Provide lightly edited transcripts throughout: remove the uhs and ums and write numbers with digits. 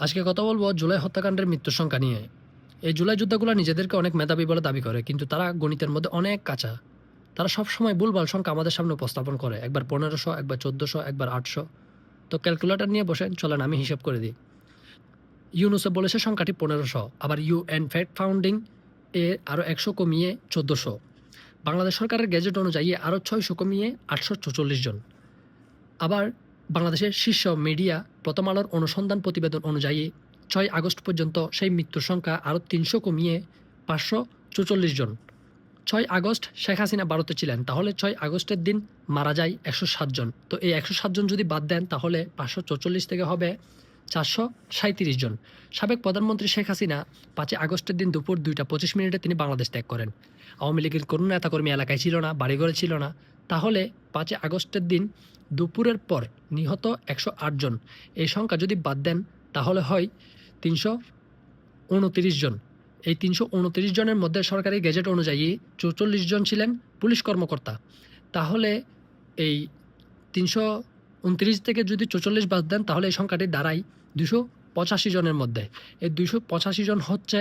আজকে কথা বলবো জুলাই হত্যাকাণ্ডের মৃত্যুর সংখ্যা নিয়ে। এই জুলাই যোদ্ধাগুলো নিজেদেরকে অনেক মেধাবী বলে দাবি করে, কিন্তু তারা গণিতের মধ্যে অনেক কাঁচা। তারা সবসময় ভুলভাল সংখ্যা আমাদের সামনে উপস্থাপন করে, একবার 1500, একবার 1400, একবার 800। তো ক্যালকুলেটর নিয়ে বসেন, চলেন আমি হিসাব করে দিই। ইউনুসে বলেছে সংখ্যাটি 1500, আবার ইউএন ফ্যাক্ট ফাউন্ডিং এ আরও 100 কমিয়ে 1400। বাংলাদেশ সরকারের গেজেট অনুযায়ী আরও 600 কমিয়ে 844 জন। আবার বাংলাদেশের শীর্ষ মিডিয়া প্রথম আলোর অনুসন্ধান প্রতিবেদন অনুযায়ী 6 আগস্ট পর্যন্ত সেই মৃত্যুর সংখ্যা আরও 300 কমিয়ে 544 জন। 6 আগস্ট শেখ হাসিনা ভারতে ছিলেন, তাহলে 6 আগস্টের দিন মারা যায় 107 জন। তো এই 107 জন যদি বাদ দেন, তাহলে 544 থেকে হবে 437 জন। সাবেক প্রধানমন্ত্রী শেখ হাসিনা 5 আগস্টের দিন দুপুর 2:25 তিনি বাংলাদেশ ত্যাগ করেন। আওয়ামী লীগের কোনো নেতাকর্মী এলাকায় ছিল না, বাড়িঘরে ছিল না। তাহলে 5 আগস্টের দিন দুপুরের পর নিহত 108 জন। এই সংখ্যা যদি বাদ দেন, তাহলে হয় 329 জন। এই 329 জনের মধ্যে সরকারি গেজেট অনুযায়ী 44 জন ছিলেন পুলিশ কর্মকর্তা। তাহলে এই 329 থেকে যদি 44 বাদ দেন, তাহলে এই সংখ্যাটি দাঁড়ায় 285 জনের মধ্যে। এই 285 জন হচ্ছে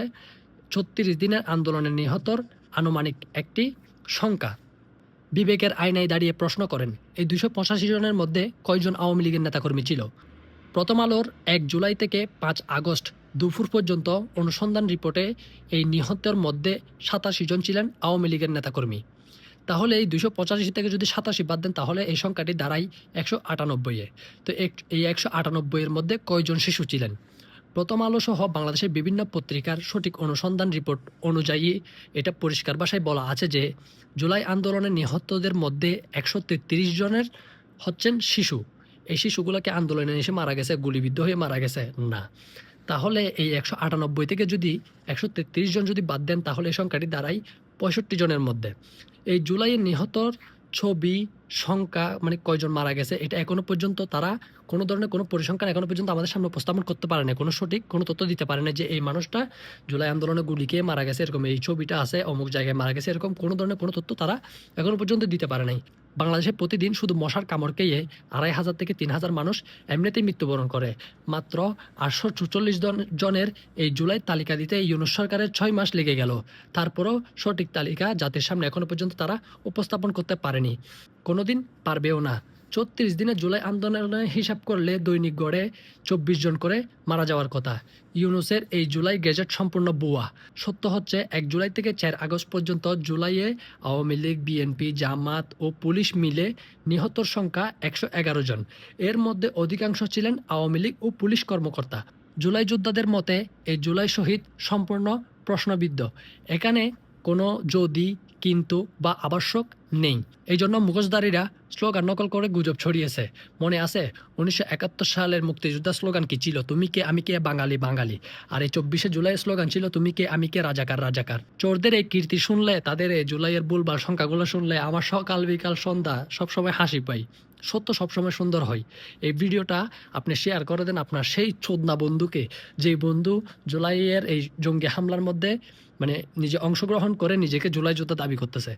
36 দিনের আন্দোলনের নিহতর আনুমানিক একটি সংখ্যা। বিবেকের আয়নায় দাঁড়িয়ে প্রশ্ন করেন, এই 285 জনের মধ্যে কয়জন আওয়ামী লীগের নেতাকর্মী ছিল? প্রথম আলোর 1 জুলাই থেকে 5 আগস্ট দুপুর পর্যন্ত অনুসন্ধান রিপোর্টে এই নিহতের মধ্যে 87 জন ছিলেন আওয়ামী লীগের নেতাকর্মী। তাহলে এই 285 থেকে যদি 87 বাদ দেন, তাহলে এই সংখ্যাটি দাঁড়ায় 198-এ। তো এই 198-এর মধ্যে কয়জন শিশু ছিলেন? প্রথম আলো সহ বাংলাদেশের বিভিন্ন পত্রিকার সঠিক অনুসন্ধান রিপোর্ট অনুযায়ী এটা পরিষ্কার ভাষায় বলা আছে যে জুলাই আন্দোলনে নিহতদের মধ্যে 133 জনের হচ্ছেন শিশু। এই শিশুগুলোকে আন্দোলনে এসে মারা গেছে, গুলিবিদ্ধ হয়ে মারা গেছে না। তাহলে এই 198 থেকে যদি 133 জন যদি বাদ দেন, তাহলে এই সংখ্যাটি দাঁড়ায় 65 জনের মধ্যে। এই জুলাইয়ের নিহতর ছবি, সংখ্যা, মানে কয়জন মারা গেছে, এটা এখনো পর্যন্ত তারা কোনো ধরনের কোনো পরিসংখ্যান এখনো পর্যন্ত আমাদের সামনে উপস্থাপন করতে পারে না, কোনো সঠিক কোনো তথ্য দিতে পারে না যে এই মানুষটা জুলাই আন্দোলনে গুলি খেয়ে মারা গেছে, এরকম এই ছবিটা আছে, অমুক জায়গায় মারা গেছে, এরকম কোনো ধরনের কোনো তথ্য তারা এখনো পর্যন্ত দিতে পারে নাই। বাংলাদেশে প্রতিদিন শুধু মশার কামড় খেয়ে 2500 থেকে 3000 মানুষ এমনিতেই মৃত্যুবরণ করে। মাত্র 844 জনের এই জুলাই তালিকা দিতে ইউনূস সরকারের 6 মাস লেগে গেল। তারপরও সঠিক তালিকা জাতির সামনে এখনো পর্যন্ত তারা উপস্থাপন করতে পারেনি, কোনোদিন পারবেও না। 34 দিনে জুলাই আন্দোলনের হিসাব করলে দৈনিক গড়ে 24 জন করে মারা যাওয়ার কথা। ইউনূসের এই জুলাই গেজেট সম্পূর্ণ ভুয়া। সত্য হচ্ছে 1 জুলাই থেকে 4 আগস্ট পর্যন্ত জুলাইয়ে আওয়ামী লীগ, বিএনপি, জামাত ও পুলিশ মিলে নিহতর সংখ্যা 111 জন। এর মধ্যে অধিকাংশ ছিলেন আওয়ামী লীগ ও পুলিশ কর্মকর্তা। জুলাই যোদ্ধাদের মতে এই জুলাই শহীদ সম্পূর্ণ প্রশ্নবিদ্ধ। এখানে কোনো যদি, কিন্তু বা আবশ্যক নেই। এই জন্য মুখোশধারীরা স্লোগান নকল করে গুজব ছড়িয়েছে। মনে আছে 1971 সালের মুক্তিযোদ্ধা স্লোগান কি ছিল? তুমি কে, আমি কে, বাঙালি বাঙালি। আর এই 24শে জুলাই স্লোগান ছিল তুমি কে, আমি কে, রাজাকার রাজাকার। চোরদের এই কীর্তি শুনলে, তাদের এই জুলাইয়ের ভুলভাল সংখ্যাগুলো শুনলে আমার সকাল বিকাল সন্ধ্যা সবসময় হাসি পাই। সত্য সবসময় সুন্দর হয়। এই ভিডিওটা আপনি শেয়ার করে দেন আপনার সেই চোদনা বন্ধুকে, যেই বন্ধু জুলাইয়ের এই জঙ্গি হামলার মধ্যে মানে নিজে অংশগ্রহণ করে নিজেকে জুলাই যোদ্ধা দাবি করতেছে।